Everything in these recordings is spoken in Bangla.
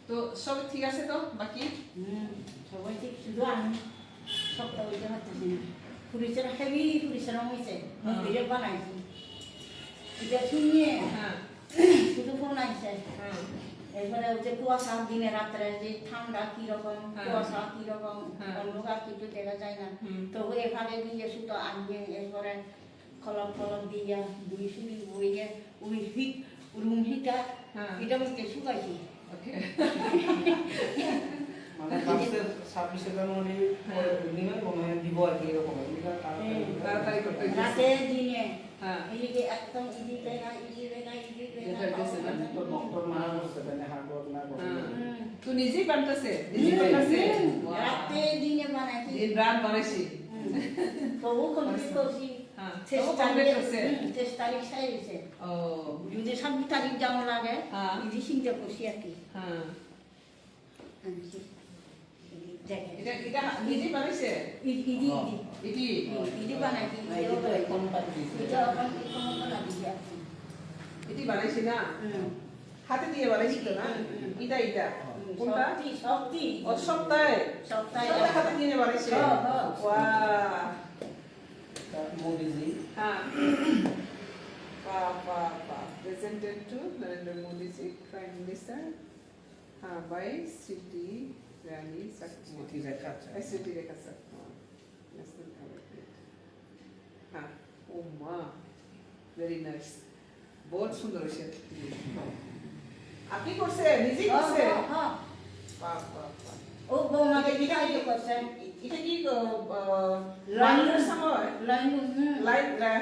তো সব ঠিক আছে তো বাকি সবাই ঠিক শুধু আমি সবটা ওইটা হচ্ছে না পুলিশের হেভি পুলিশের হয়েছে ভিডিও বানাইছি এটা শুনিয়ে শুধু ফোন আসছে এরপরে হচ্ছে কুয়াশা দিনে রাত্রে যে ঠান্ডা কিরকম কুয়াশা কিরকম অন্ধকার কিছু দেখা যায় না তো এখানে দিয়ে শুধু আনিয়ে এরপরে কলম কলম দিয়ে দুই শুনি বইয়ে ওই হিট রুম হিটার এটা বলতে শুকাইছি মানে মাসের 26 জানুয়ারি দিনে মনে দিব আর কি এরকম তাড়াতাড়ি করতে রাতে দিনে এদিকে একদম এদিকে না তো ডক্টর মারা বলছে না হার্ডওয়ার্ক না করে তুই নিজেই বানাইছে রাতে দিনে বানাইছি দিন রাত বানাইছি তবু কমপ্লিট করছি তারিখ সাইছে ও যদি 26 তারিখ যেমন লাগে ইজি চিন্তা করছি আর কি এটা এটা নিজে বানাইছে ইজি বানাইছি এটি বানাইছি না হাতে দিয়ে বানাইছি তো না এটা এটা কোনটা সপ্তাহে হাতে দিয়ে বানাইছে wow Modiji presented to Narendra Modi ji, Prime Minister, by Sriti Rani Sakma. Sriti Rekha Sakma, National Cabinet. Oh ma, very nice. बहुत सुंदर है আপনি করছে নিজেই করছে হ্যাঁ বাহ বাহ বাহ ও বৌমাকে দিতে করছে এটা কি লাইনের সময় লাইন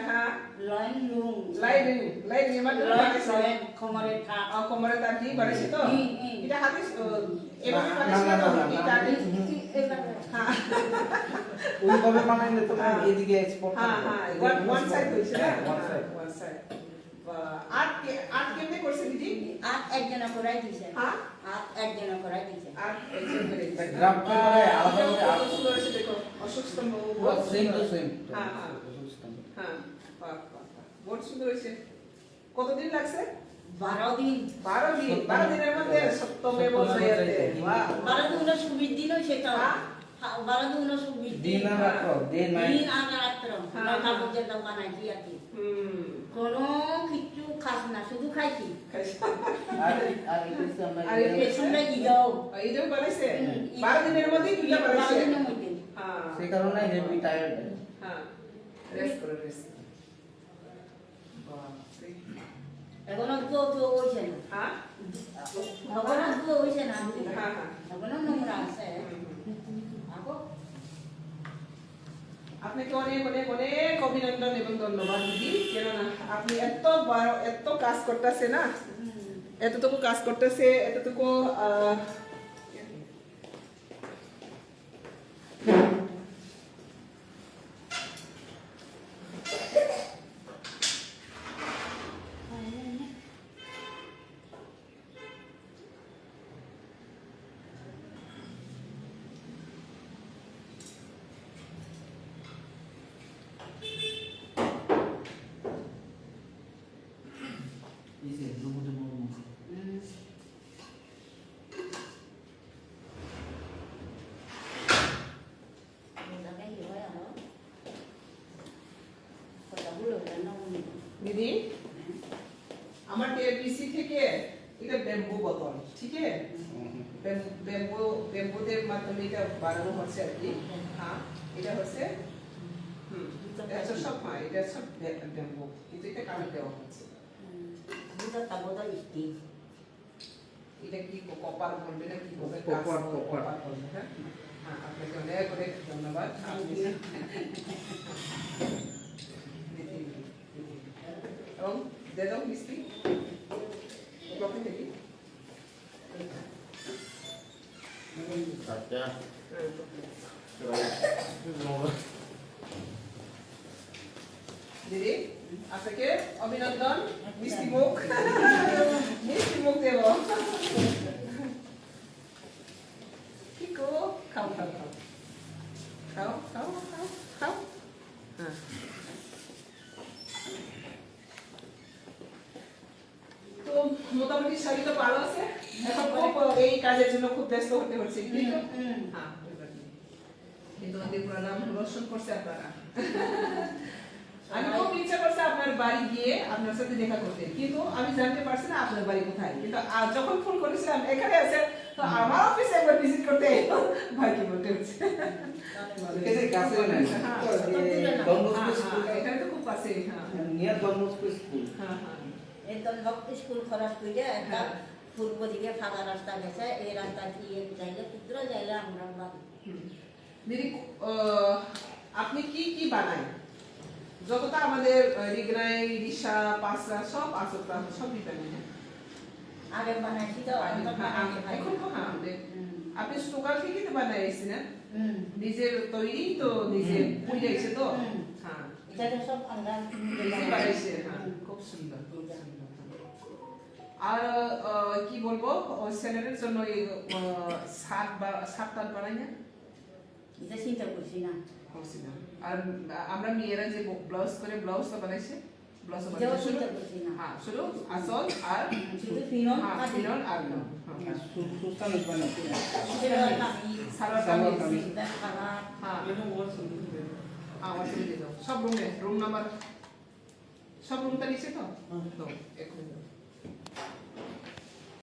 হ্যাঁ লাইন মানে কোমরে কোমরে তার কি বাড়ছে তো এটা হাতে এভাবে বাড়ছে তো এটা হ্যাঁ ওইভাবে বানাইলে তো এদিকে এক্সপোর্ট হ্যাঁ হ্যাঁ ওয়ান সাইড হইছে না ওয়ান সাইড আট কেমনে করছে দিদি আট একজনা করাই দিছে হ্যাঁ আট একজনা করাই দিছে আট একজন করে গ্রাম করে আলাদা করে আট সুন্দর আছে দেখো অশোক স্তম্ভ সেম টু সেম হ্যাঁ হ্যাঁ হ্যাঁ বাহ বাহ বহুত সুন্দর হয়েছে কতদিন লাগছে 12 দিন 12 দিনের মধ্যে সপ্তমেব জয়তে বাহ 12 দিন সুবিধা দিন সেটা 12 দিন সুবিধা দিন আর রাত্র দিন আর রাত্র নটা পর্যন্ত বানাইছি আর কি কোনো কিছু খাস না শুধু খাইছি আর এই সময় ইদাও ইদাও বানাইছে 12 দিনের মধ্যে কিলা বানাইছে 12 দিনের মধ্যে হ্যাঁ সেই কারণে হেভি টায়ার্ড হ্যাঁ রেস্ট করে রেস্ট বাহ এখনো তো হইছে না হ্যাঁ এখনো তো হইছে না হ্যাঁ হ্যাঁ এখনো নোংরা আছে আগো আপনাকে অনেক অনেক অনেক অভিনন্দন এবং ধন্যবাদ দিদি কেননা আপনি এত কাজ করতেছে না এতটুকু কাজ করতেছে এতটুকু দিদি আমার পিসি থেকে এটা ব্যাম্বু বোতল ঠিক আছে ব্যাম্বুদের মাধ্যমে এটা বানানো হচ্ছে আর কি হ্যাঁ এটা হচ্ছে এটা সব এটা সব ব্যাম্বু কিন্তু এটা কাঠ দেওয়া হচ্ছে এটা কি কপার বলবে না কি বলবে কপার বলবে হ্যাঁ আপনাকে অনেক অনেক ধন্যবাদ এবং দে দাও মিষ্টি কখন দেখি দিদি আপনাকে অভিনন্দন মিষ্টি মুখ দেব কি গো খাও খাও খাও খাও খাও খাও খাও হ্যাঁ মোটামুটি শাড়ি তো ভালো আছে এখন খুব এই কাজের জন্য খুব ব্যস্ত হতে হচ্ছে কিন্তু হ্যাঁ কিন্তু আমাদের প্রণাম রোশন করছে আপনারা আমি খুব ইচ্ছা করছে আপনার বাড়ি গিয়ে আপনার সাথে দেখা করতে কিন্তু আমি জানতে পারছি না আপনার বাড়ি কোথায় কিন্তু যখন ফোন করেছিলাম এখানে আছে তো আমার অফিসে একবার ভিজিট করতে ভাই কি বলতে হচ্ছে এদের কাছে না এখানে তো খুব কাছে হ্যাঁ নিয়ার ডনবস্কো স্কুল হ্যাঁ হ্যাঁ একদম স্কুল খরচ করে একটা পূর্ব দিকে ফাঁকা রাস্তা গেছে এই রাস্তা দিয়ে যাইলে পুত্র যাইলে আমরা দিদি আপনি কি কি বানায় যতটা আমাদের রিগনাই রিসা পাসরা সব আসতা সব বানায় আগে বানাইছি তো এখন তো হ্যাঁ আপনি স্টোকাল থেকে তো বানাইছেন না নিজের তৈরি তো নিজে পুড়ে গেছে তো হ্যাঁ এটা তো সব আমরা নিজে বানাইছে হ্যাঁ খুব সুন্দর আর কি বলবো ওই ছেলেদের জন্য এই সাত বানাই না এটা চিন্তা করছি না করছি না আর আমরা মেয়েরা যে ব্লাউজ করে ব্লাউজটা বানাইছে ব্লাউজ এটাও চিন্তা করছি না হ্যাঁ শুধু আসল আর শুধু ফিনন হ্যাঁ ফিনন আর সুস্তান বানাতে সালোয়ার কামিজ খানা হ্যাঁ এটা বহুত সুন্দর আমার সাথে দিয়ে দাও সব রুম নাম্বার সব রুমটা নিচে তো এক মিনিট